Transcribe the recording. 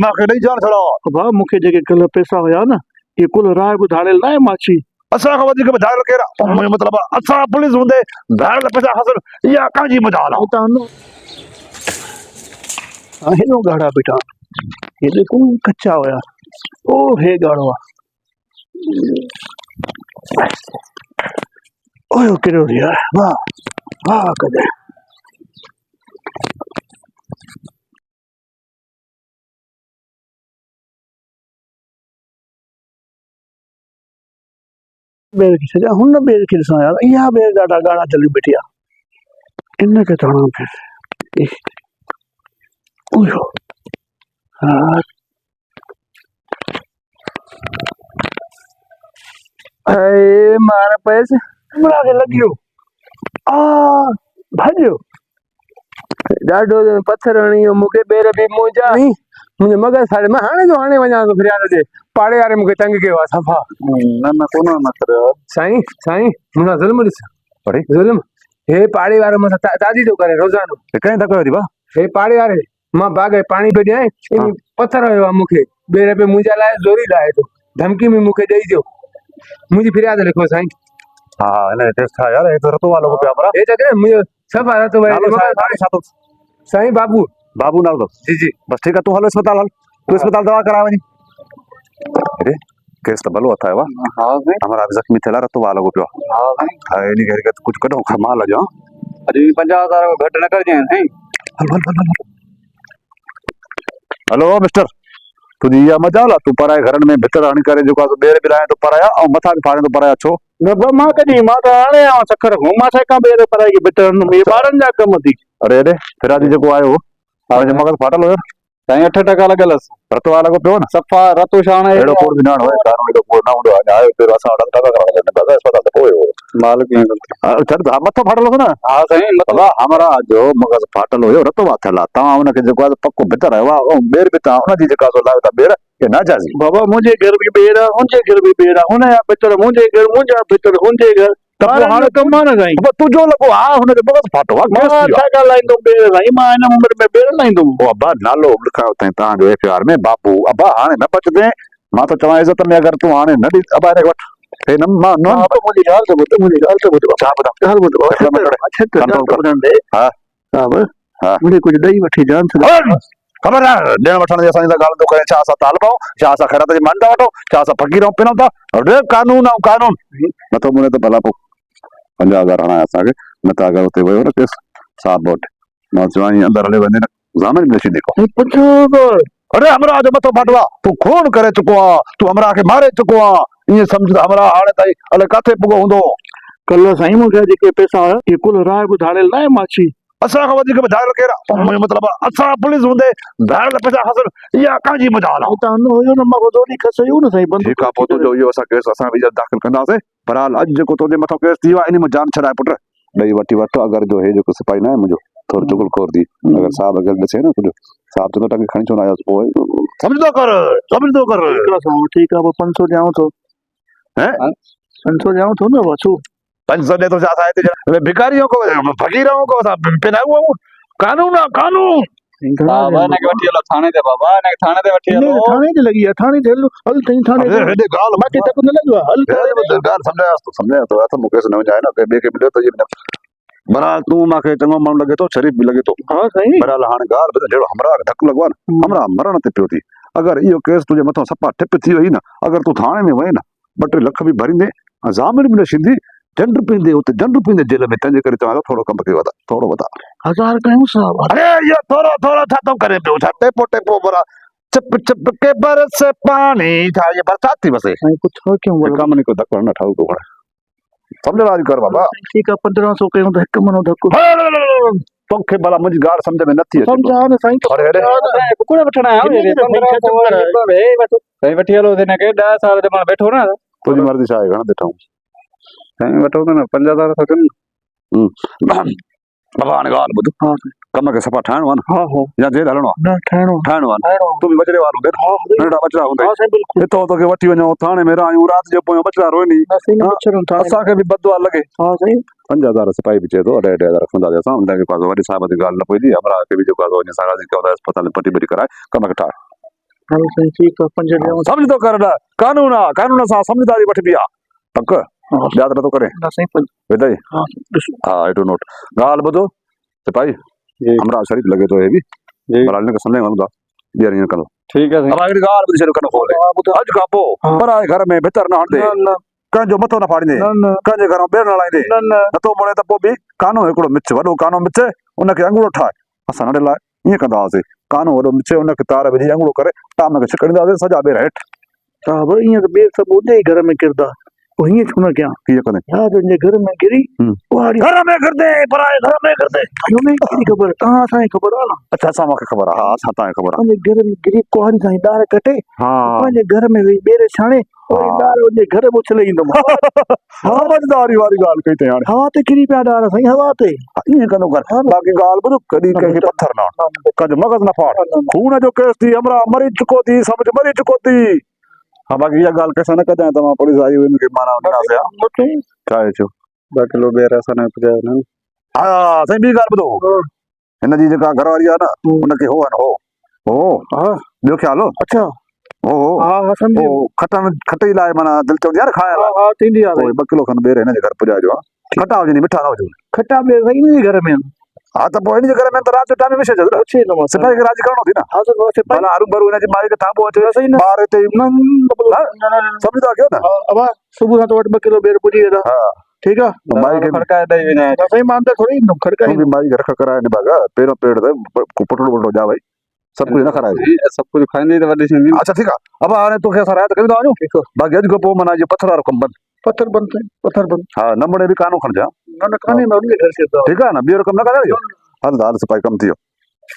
मांखे नहीं जान छड़ो भाउ मूंखे जेके कल्ह पैसा हुया न ये कुल राय ॿुधाड़ियल न आहे माछी असा का वधिक ॿुधाइल केरु मतलब असा पुलिस हूंदे धाड़ल पैसा हासिल इहा कांजी मजाल आहे हेॾो ॻाढ़ा बेटा हे देखो कच्चा हुया ओ हे ॻाढ़ो आहे ओयो कहिड़ो रिया वाह वाह कॾहिं ॿेर खे छॾिया हुन ॿेर खे ॾिसां यार इहा ॿेर ॾाढा ॻाढ़ा चली बीठी आहे इन खे थोरो फिर ओयो हा अरे मार पैसे हमरा खे लॻियो भाॼियो ॾाढो पत्थर हणी मूंखे ॿेर बि मुंहिंजा मुंहिंजे मगज़ साड़े मां हाणे जो हाणे वञा थो फिरियाद जे पाड़े वारे मूंखे तंग कयो आहे सफ़ा न कोन न करे साईं साईं मुंहिंजा ज़ुल्म ॾिस पढ़ी ज़ुल्म हे पाड़े वारो मूंसां ताज़ी थो करे रोज़ानो कंहिं धको थी भाउ हे पाड़े वारे मां बाग़ पाणी पियो ॾियां इन पत्थर हुयो आहे मूंखे ॿेर पे मुंहिंजा लाइ ज़ोरी लाहे थो धमकी में मूंखे ॾेई दियो मुंहिंजी फिरियाद लिखो साईं हा हिन टेस्ट था यार हे तो रतो वालो को पिया पर हे जगह मुंहिंजो सफ़ा रतो नालो साईं बाबू बाबू नालो जी जी बस ठीक है तू हलो अस्पताल हल तू अस्पताल दवा करा वनी अरे केस तो भलो था वा हां भाई हमारा जख्मी थेला रतो वालो को पियो हां भाई हां इनी घर के कुछ कढो कमाल जो अरे 50,000 घट न कर जाए नहीं हल हेलो मिस्टर तुझी या मजाल तू पराए घरन में भीतर हणी करे जो का बेर बिलाए तो पराया और मथा भी फाड़े तो पराया छो न मां कॾहिं मां त हाणे आवां चक्कर घुमा छा का ॿेर पराई के बिटर में ॿारनि जा कम थी अरे अरे फिर आज जो आयो हां मगज फाटल हो साईं 8% लगलस रतो वाला को पियो न सफ़ा रतो शान एड़ो कोड भी ना होए कानून एड़ो कोड ना होंदो आयो फिर असा डन का करा ने बस अस्पताल से पोयो मालिक ने चल मथो फाटल हो ना हां साईं मतलब हमारा जो मगज फाटल हो रतो वाथला ता उन के जो पक्को भीतर आयो ओ बेर भी ता उन जी जका सो लायो ता बेर के ना जाजी बाबा मुंहिंजे घर बि ॿेर आहे हुनजे घर बि ॿेर आहे हुनजा बितर मुंहिंजे घर मुंहिंजा बितर हुनजे घर त पोइ हाणे कमु आहे न साईं तुझो लॻो हा हुनजो मगज फाटो आहे मां छा ॻाल्हाईंदुमि ॿेर साईं मां हिन उमिरि में ॿेर लाईंदुमि ओ अब्बा नालो लिखायो अथई तव्हांजो एफआर में बाबू अब्बा हाणे न बचदे मां तो चवां इज़त में अगर तूं हाणे न ॾी अब्बा रे वठ हे न मां न मुंहिंजी ॻाल्हि त ॿुध मुंहिंजी ॻाल्हि त ॿुध छा ॿुधां ॻाल्हि ॿुध हा हा हा मुंहिंजी कुझु ॾेई वठी जान ख़बर आहे ॾियण वठण जी असांजी ॻाल्हि थो करे छा असां ताल पाऊं छा असां ख़ैरात जी मान था वठूं छा असां फ़क़ीर पिनूं था अरे कानून ऐं कानून नथो मुने त भला पोइ 50,000 हणाए असांखे न त अगरि हुते वियो न केस साहब वटि मां चवां अंदरि हले वञे न ज़ामिन में अची देखो अरे हमरा जो मथो फाटो आहे तूं खून करे चुको आहे तूं हमरा खे मारे चुको आहे ईअं सम्झ हमरा हाणे ताईं अलाए किथे पुॻो हूंदो कल्ह साईं मूंखे जेके पैसा हुया इहे कुल राय ॿुधाड़ियल न आहे माछी असां खां वधीक ॿुधाइल केरु मतलब असां पुलिस हूंदे धाड़ल पैसा हासिल इहा कांजी मजाल आहे त न हुयो न मां ॿुधो खसयो न साईं बंदि ठीकु आहे पोइ तुंहिंजो इहो असां केस असां बि दाख़िल कंदासीं पर हाल अॼु जेको तुंहिंजे मथां केस थी वियो आहे इन में जान छॾाए पुट ॾेई वठी वठ अगरि जो हे जेको सिपाही न आहे मुंहिंजो थोरो चुगल खोर थी अगरि साहब अगरि ॾिसे न तुंहिंजो साहब चवंदो टंगे खणी छो न आयोसि पोइ सम्झंदो कर ठीकु आहे पोइ 500 ॾियांव थो हैं 500 ॾियांव थो न छो 500 ॾे थो छा असां हिते भिखारियों को फ़क़ीरों को असां पिनाऊं कानून आहे कानून बाबा ने के वठी हलो थाने ते बाबा ने थाने ते वठी हलो थाने ते लगी है थाने ते हल तई थाने ते हेडे गाल बाकी तक न लगवा हल गाल समझाया तो अथ मुके न वञाए न के बे के मिलियो त ये बराल तू माखे चङो माण्हू लॻे थो शरीफ बि लॻे थो हां सही बराल हाणे गाल जहिड़ो हमरा धक लॻवा न हमरा मरण ते पियो थी अगरि इहो केस तुंहिंजे मथां सफ़ा टिप थी वई न अगरि तूं थाणे में वए न 2-3 लख बि भरींदे ज़ामिन बि न थींदी झंड पींदे हुते झंड पींदे जेल में तंहिंजे करे चवां थोरो कम खे वधा थोरो वधा 1000 कयूं साहब अरे ये थोरो थोरो छा थो करे पियो छा टेपो टेपो बरा चिप चिप के बरस पानी था ये बरसात थी बसे कुछ हो क्यों बोल कम नहीं को धक्को न ठाऊ को समझ वारी कर बाबा ठीक है 1500 कयूं त हिक मनो धक्को तोखे भला मुंहिंजी ॻाल्हि सम्झ में नथी अचे समझा न साईं अरे अरे कुकुड़ वठणा आयो 1500 भाई वठी हलो हिन खे 10 साल ते मां बैठो न तुंहिंजी मर्ज़ी छा आहे घणा ॾिठऊं साईं वठो त न 50,000 खपनि बाबा हाणे ॻाल्हि ॿुध कम खे सफ़ा ठाहिणो आहे न हां हां या जेल हलणो आहे न ठाहिणो आहे तूं बि बचड़े वारो नंढड़ा बचड़ा हूंदा हितो तोखे वठी वञो थाणे में रहियूं राति जो पोइ बचड़ा रोइनी असांखे बि बदुआ लॻे हां सही 5,000 सिपाही बि चए थो 2.5 रखंदासीं असां हुनखे पास वॾे साहिब जी ॻाल्हि न पई थी हमरा खे बि जेको आहे वञी सारा कयो अस्पताल में पटी बटी कराए कम खे ठाहे हलो साईं ठीक है 5 ॾियांव समझ तो कर कानून सां समझदारी वठबी आहे पक ॿिया त नथो करे ना साईं 5 विधई हाँ ॾिसो हा एटो नोट ॻाल्हि ॿुधो सिपाही जी हमरा शरीफ़ लॻे थो हे बि जी पर हिन खे सम्झाई वञूं था ॿीहर ईअं कंदो ठीक है साईं अब हिकिड़ी ॻाल्हि ॿुधी छॾियो कनो खोले अॼु खां पोइ हाँ। पराए घर में भितर न हणंदे न कंहिंजो मथो न फाड़ींदे न कंहिंजे घरों ॿेर न हलाईंदे न न नथो मुड़े त पोइ बि कानो हिकिड़ो मिच वॾो कानो मिचे उनखे अंगूठो ठाहे असां नंढे लाइ ईअं कंदा हुआसीं कानो वॾो मिचे उनखे तार विझी अंगूठो करे टाम खे छिकड़ींदा हुआसीं सॼा ॿेर हेठि हा भाई ईअं त ॿेर सभु उते ई घर में किरदा पोइ हीअं छो न कयां कीअं कंदे या तुंहिंजे घर में गिरी कुहाड़ी घर में गिरदे पराए घर में गिरदे इहो में कहिड़ी ख़बर तव्हां असांखे ख़बर आहे न अच्छा असां मूंखे ख़बर आहे हा असां तव्हांखे ख़बर आहे पंहिंजे घर में गिरी कुहाड़ी सां ॾार कटे हा पंहिंजे घर में वेही ॿेर छाणे वरी हा। ॾार उनजे घर में उछले ईंदो समझदारी वारी ॻाल्हि कई अथई हाणे हवा ते किरी पिया ॾार साईं हवा ते ईअं कंदो कर बाक़ी ॻाल्हि ॿुधो कॾहिं कंहिंखे पथर न हण कंहिंजो मगज़ न फाड़ खून जो केस थी हमरा मरी चुको थी समझ मरी चुको थी हा बाक़ी इहा ॻाल्हि कंहिंसां न कजांइ तव्हां पुलिस आई हुई मूंखे माना ॾिनासीं छा आहे छो 2 किलो बेर असां ने पुजायो न हा साईं ॿी ॻाल्हि ॿुधो हिन जी जेका घरवारी आहे न उनखे हो आहे न हो हा ॿियो ख्याल हो अच्छा हो हा हा सम्झी हो खटई लाइ माना दिलि चवंदी आहे न खाइण हा लाइ हा थींदी आहे पोइ 2 किलो खनि ॿेर हिन जे घर पुॼाइजो आहे खटा हुजनि मिठा न हुजनि खटा ॿेर साईं इनजे घर में हा त पोइ हिन जे घर में त राति जो टाइम विछे छॾ अच्छे नमूने सिपाही खे राज़ी करणो थी न हा त बस सिपाही भला हरू भरू हिनजी माई खे थांबो अचे सही न ॿार हिते न सम्झी था कयो न अब सुबुह खां तो 2 किलो ॿेर पुॼी वेंदा हा ठीक आहे माई खे खड़काए ॾेई वञा न साईं मां अंदरि थोरी ईंदुमि तूं खड़काई बि माई खे रख कराए निभागा पहिरियों पेड़ ते पुटड़ो वुटड़ो जा भाई सभु कुझु न खाराए सब कुछ खाईंदी त वॾी थींदी अच्छा ठीकु आहे अब हाणे तोखे असां रायत कयूं था वञूं बाक़ी अॼु खां पोइ माना इहो पथर वारो कमु बंदि पत्थर बंद साईं पत्थर बंद हा न मुड़े बि कानो खणिजां न न कान्हे मां उनजे घर से ठीकु आहे न ॿियो कमु न कंदा हल सिपाही कमु थी वियो